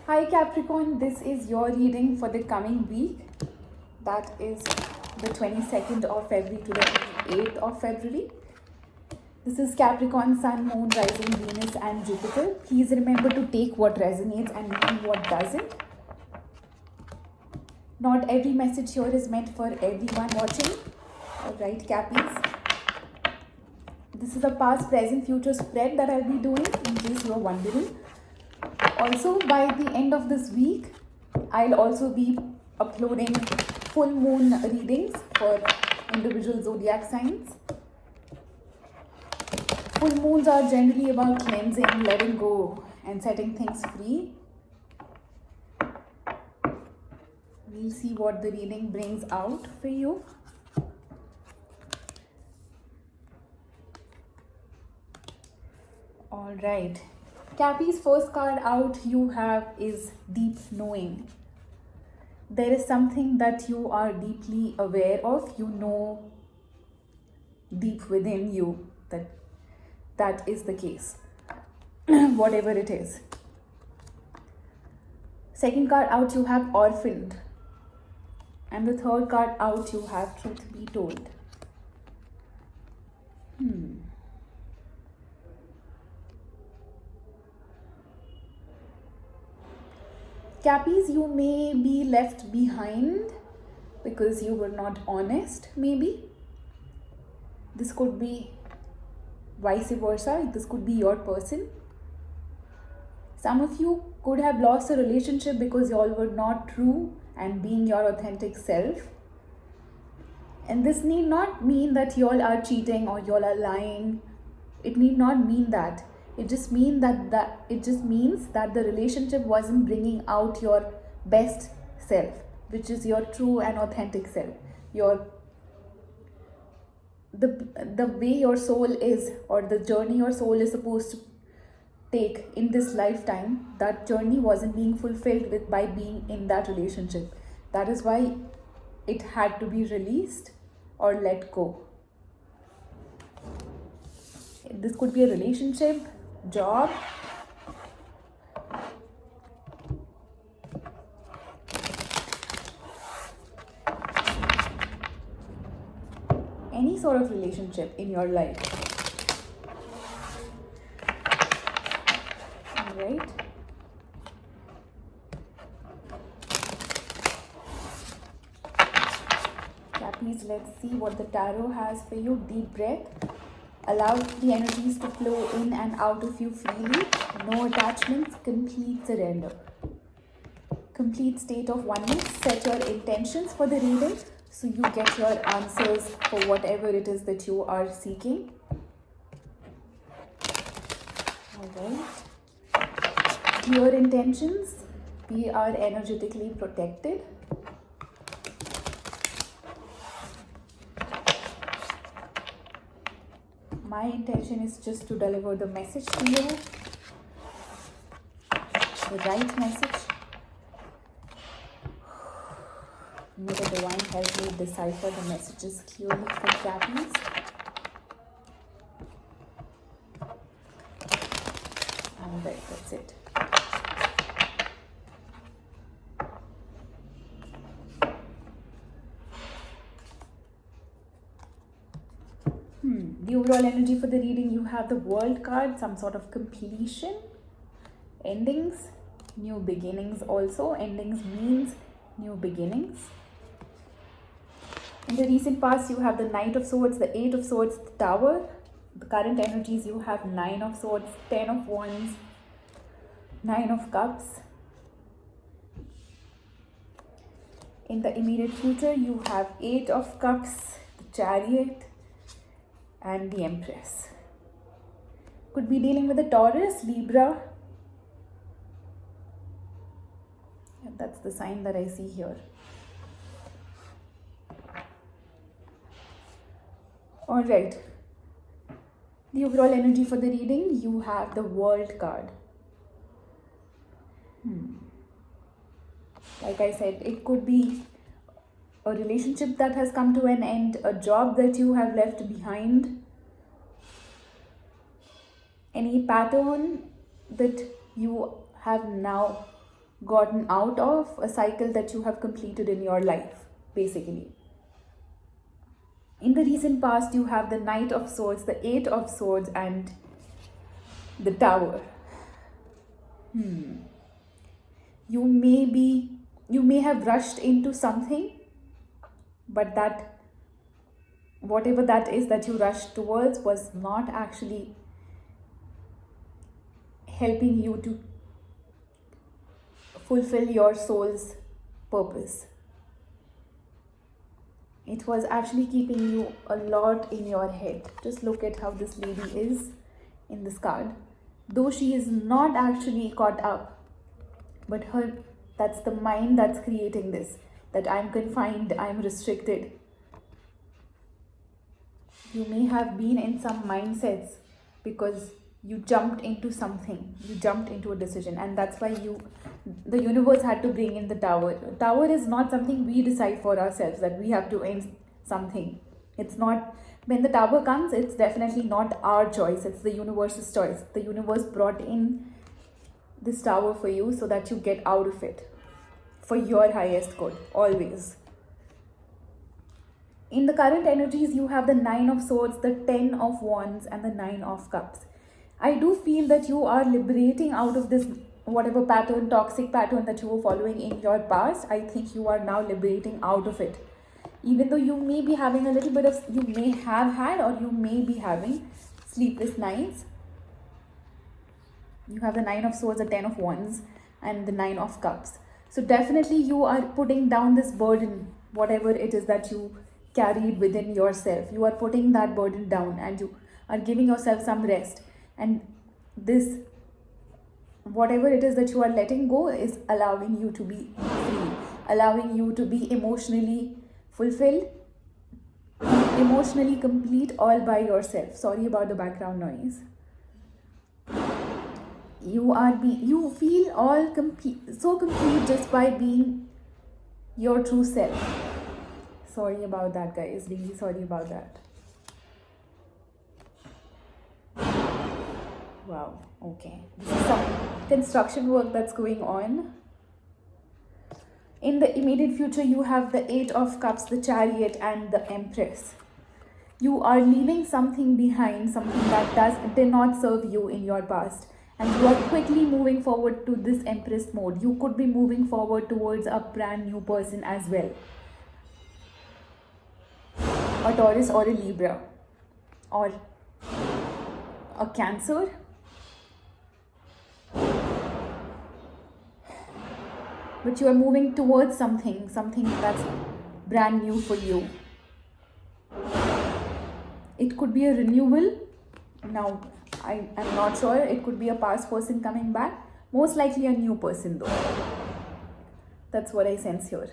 Hi Capricorn, this is your reading for the coming week. That is the 22nd of February to the 28th of February. This is Capricorn, Sun, Moon, Rising, Venus and Jupiter. Please remember to take what resonates and leave what doesn't. Not every message here is meant for everyone watching. Alright, Cappies. This is a past, present, future spread that I'll be doing in case you are wondering. Also, by the end of this week, I'll also be uploading full moon readings for individual zodiac signs. Full moons are generally about cleansing, letting go, and setting things free. We'll see what the reading brings out for you. All right. Cappy's first card out you have is Deep Knowing. There is something that you are deeply aware of, you know deep within you that is the case, whatever it is. Second card out you have Orphaned. And the third card out you have Truth Be Told. Cappies, you may be left behind because you were not honest, maybe. This could be vice versa. This could be your person. Some of you could have lost a relationship because you all were not true and being your authentic self. And this need not mean that you all are cheating or you all are lying. It need not mean that. It just means that the relationship wasn't bringing out your best self, which is your true and authentic self. The way your soul is, or the journey your soul is supposed to take in this lifetime, that journey wasn't being fulfilled by being in that relationship. That is why it had to be released or let go. This could be a relationship, job, any sort of relationship in your life. All right. Cappies, let's see what the tarot has for you. Deep breath. Allow the energies to flow in and out of you freely. No attachments. Complete surrender. Complete state of oneness. Set your intentions for the reading so you get your answers for whatever it is that you are seeking. Alright. Clear intentions. We are energetically protected. My intention is just to deliver the message to you, the right message. May the divine help me decipher the messages clearly for Cappies. Alright, that's it. The overall energy for the reading, you have the World card, some sort of completion, endings, new beginnings also. Endings means new beginnings. In the recent past, you have the Knight of Swords, the Eight of Swords, the Tower. The current energies, you have Nine of Swords, Ten of Wands, Nine of Cups. In the immediate future, you have Eight of Cups, the Chariot, and the Empress. Could be dealing with a Taurus, Libra. And that's the sign that I see here. Alright. The overall energy for the reading, you have the World card. Like I said, it could be a relationship that has come to an end, a job that you have left behind, any pattern that you have now gotten out of, a cycle that you have completed in your life, basically. In the recent past, you have the Knight of Swords, the Eight of Swords, and the Tower. You may have rushed into something, but that whatever that is that you rushed towards was not actually helping you to fulfill your soul's purpose. It was actually keeping you a lot in your head. Just look at how this lady is in this card. Though she is not actually caught up, but that's the mind that's creating this, that I'm confined, I'm restricted. You may have been in some mindsets because you jumped into something, you jumped into a decision, and that's why the universe had to bring in the Tower. Tower is not something we decide for ourselves, that we have to end something. It's not, when the Tower comes, it's definitely not our choice, it's the universe's choice. The universe brought in this Tower for you so that you get out of it for your highest good, always. In the current energies, you have the Nine of Swords, the Ten of Wands, and the Nine of Cups. I do feel that you are liberating out of this whatever pattern, toxic pattern that you were following in your past. I think you are now liberating out of it. Even though you may be having a little bit of, you may have had, or you may be having sleepless nights. You have the Nine of Swords, the Ten of Wands, and the Nine of Cups. So definitely you are putting down this burden, whatever it is that you carried within yourself. You are putting that burden down and you are giving yourself some rest. And this, whatever it is that you are letting go, is allowing you to be free, allowing you to be emotionally fulfilled, emotionally complete all by yourself. Sorry about the background noise. You feel all complete, so complete just by being your true self. Sorry about that, guys. Really sorry about that. Wow, okay. This is some construction work that's going on. In the immediate future, you have the Eight of Cups, the Chariot, and the Empress. You are leaving something behind, something that did not serve you in your past. And you are quickly moving forward to this Empress mode. You could be moving forward towards a brand new person as well. A Taurus or a Libra. Or a Cancer. But you are moving towards something that's brand new for you. It could be a renewal. Now, I'm not sure. It could be a past person coming back. Most likely a new person though. That's what I sense here.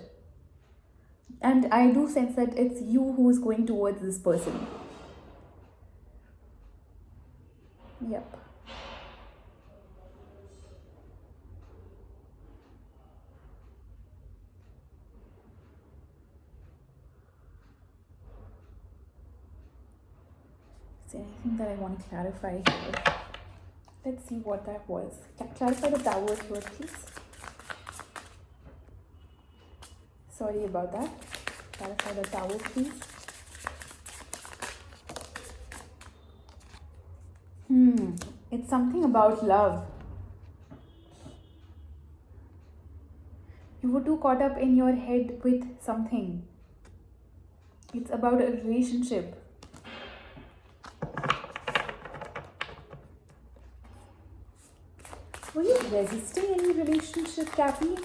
And I do sense that it's you who is going towards this person. Yep. Is there anything that I want to clarify here? Let's see what that was. Clarify the Tower here, please. Sorry about that. Clarify the Tower, please. It's something about love. You were too caught up in your head with something. It's about a relationship. Were you resisting any relationship, Cappy?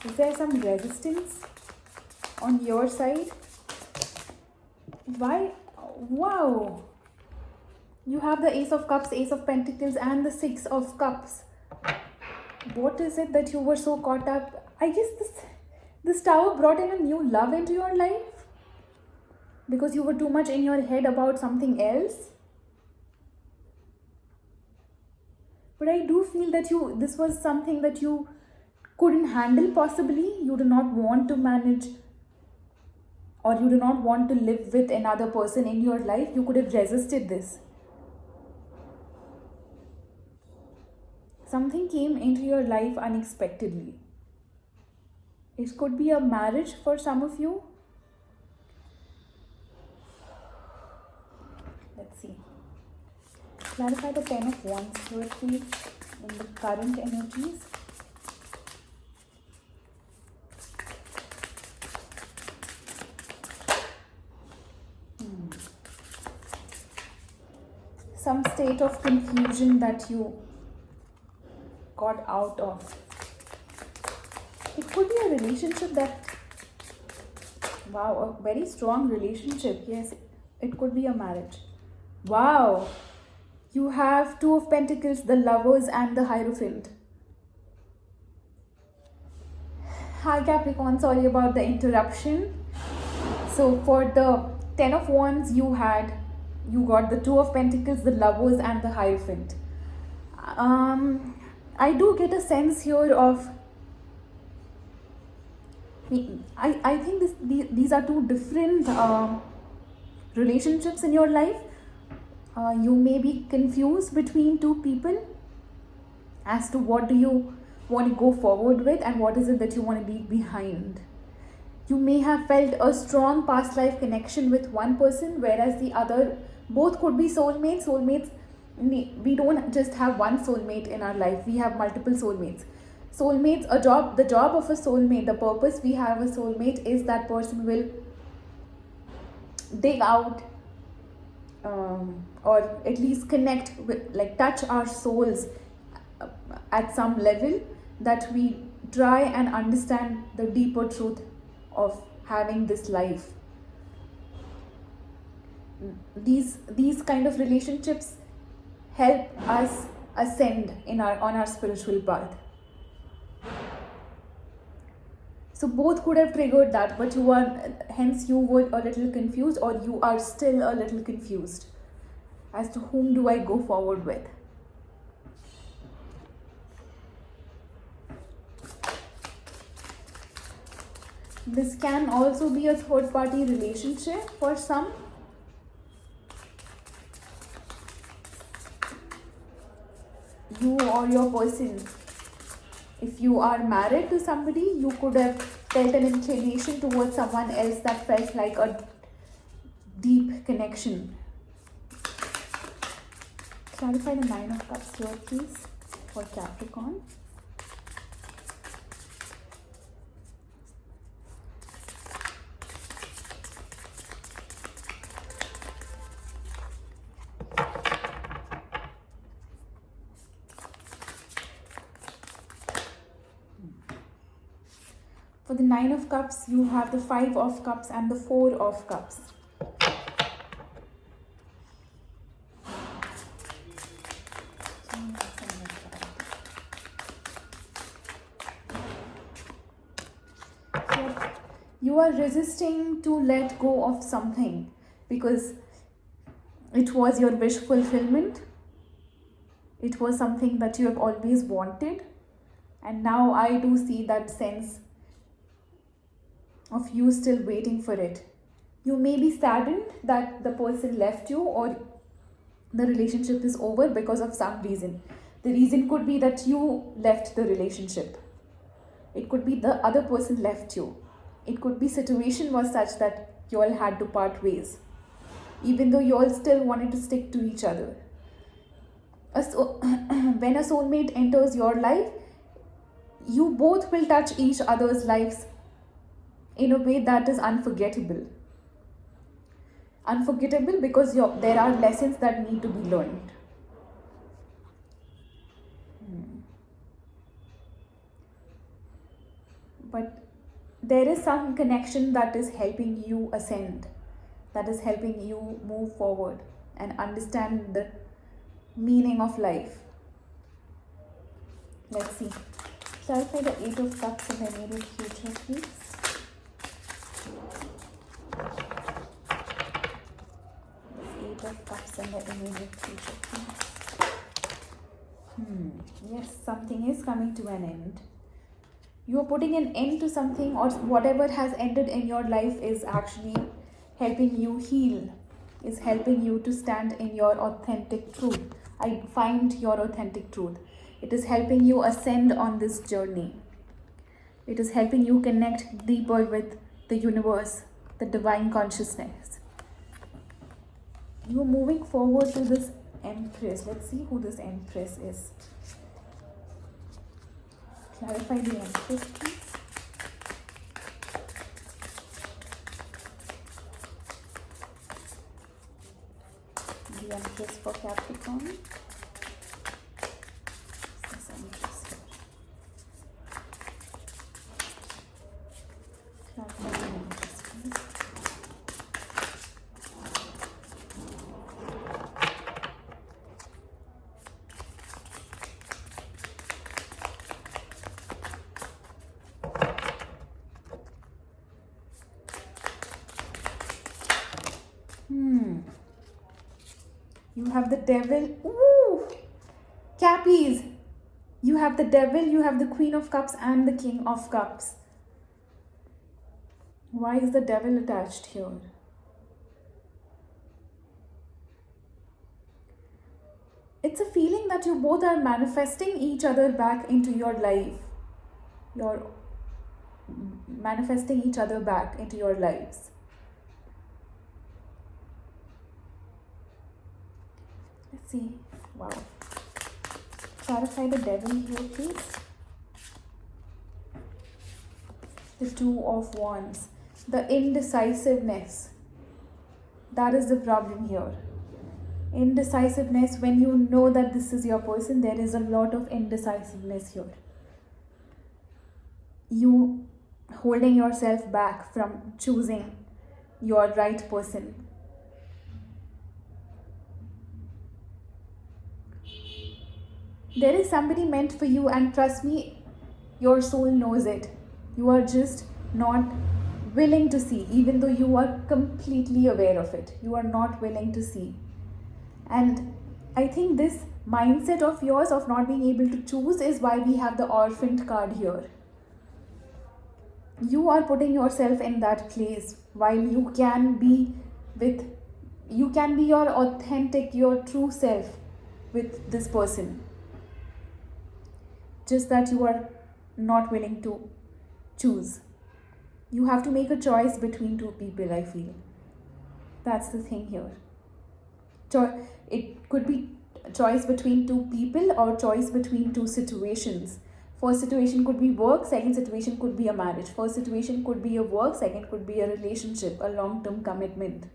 Is there some resistance on your side? Why? Wow! You have the Ace of Cups, Ace of Pentacles, and the Six of Cups. What is it that you were so caught up? I guess this Tower brought in a new love into your life because you were too much in your head about something else. But I do feel that this was something that you couldn't handle possibly. You do not want to manage, or you do not want to live with another person in your life. You could have resisted this. Something came into your life unexpectedly. It could be a marriage for some of you. Let's see. Clarify the Ten of Wands here, please, in the current energies. Some state of confusion that you got out of. It could be a relationship that, wow, a very strong relationship. Yes, it could be a marriage. Wow, you have Two of Pentacles, the Lovers and the Hierophant. Hi Capricorn, sorry about the interruption. So for the Ten of Wands, you got the Two of Pentacles, the Lovers and the Hierophant. I do get a sense here of, I think these are two different relationships in your life. You may be confused between two people as to what do you want to go forward with and what is it that you want to leave behind. You may have felt a strong past life connection with one person, whereas the other, both could be soulmates. We don't just have one soulmate in our life, we have multiple soulmates. The job of a soulmate, the purpose we have a soulmate is that person will dig out or at least connect with, like touch our souls at some level, that we try and understand the deeper truth of having this life. These kind of relationships help us ascend on our spiritual path. So both could have triggered that, but you were a little confused, or you are still a little confused as to whom do I go forward with. This can also be a third party relationship for some. You or your person, if you are married to somebody, you could have felt an inclination towards someone else that felt like a deep connection. Clarify the Nine of Cups here, please, for Capricorn. For the Nine of Cups, you have the Five of Cups and the Four of Cups. So you are resisting to let go of something because it was your wish fulfillment. It was something that you have always wanted. And now I do see that sense of you still waiting for it. You may be saddened that the person left you or the relationship is over because of some reason. The reason could be that you left the relationship. It could be the other person left you. It could be situation was such that you all had to part ways, even though you all still wanted to stick to each other. When a soulmate enters your life, you both will touch each other's lives in a way that is unforgettable. Unforgettable because there are lessons that need to be learned. But there is some connection that is helping you ascend, that is helping you move forward and understand the meaning of life. Let's see. Clarify the Eight of Cups in the immediate future, please. Eight of Cups in the immediate future, please. Yes, something is coming to an end. You are putting an end to something, or whatever has ended in your life is actually helping you heal, is helping you to stand in your authentic truth. I find your authentic truth. It is helping you ascend on this journey. It is helping you connect deeper with the universe, the divine consciousness. You are moving forward to this Empress. Let's see who this Empress is. Clarify the Empress, please. The Empress for Capricorn. This Empress here. Clarify the Empress, please. You have the Devil. Ooh! Cappies! You have the Devil, you have the Queen of Cups and the King of Cups. Why is the Devil attached here? It's a feeling that you both are manifesting each other back into your life. You're manifesting each other back into your lives. Let's see. Wow. Clarify the Devil here, please. The Two of Wands. The indecisiveness. That is the problem here. Indecisiveness, when you know that this is your person, there is a lot of indecisiveness here. You holding yourself back from choosing your right person. There is somebody meant for you, and trust me, your soul knows it. You are just not willing to see, even though you are completely aware of it. You are not willing to see. And I think this mindset of yours of not being able to choose is why we have the Orphaned card here. You are putting yourself in that place while you can be your authentic, your true self with this person. Just that you are not willing to choose. You have to make a choice between two people, I feel. That's the thing here. It could be a choice between two people or choice between two situations. First situation could be work, second situation could be a marriage. First situation could be a work, second could be a relationship, a long-term commitment.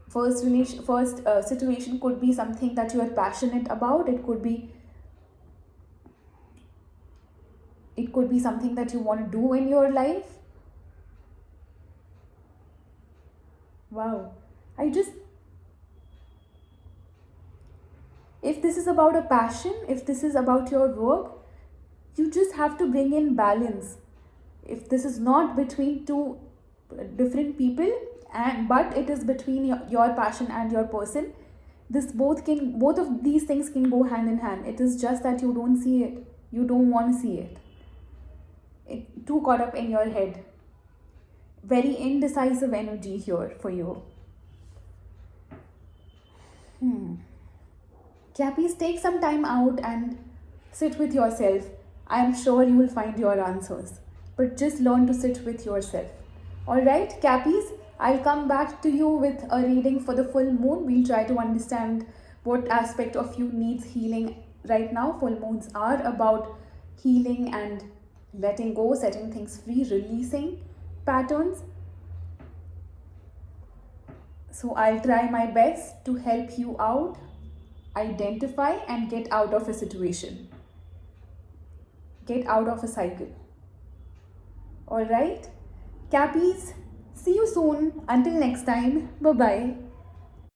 First situation could be something that you are passionate about. It could be something that you want to do in your life. Wow. If this is about a passion, if this is about your work, you just have to bring in balance. If this is not between two different people, but it is between your passion and your person, both of these things can go hand in hand. It is just that you don't see it. You don't want to see it. Too caught up in your head. Very indecisive energy here for you. Cappies, take some time out and sit with yourself. I am sure you will find your answers. But just learn to sit with yourself. Alright, Cappies, I'll come back to you with a reading for the full moon. We'll try to understand what aspect of you needs healing right now. Full moons are about healing and letting go, setting things free, releasing patterns. So I'll try my best to help you out, identify and get out of a situation. Get out of a cycle. Alright? Cappies, see you soon. Until next time, bye-bye.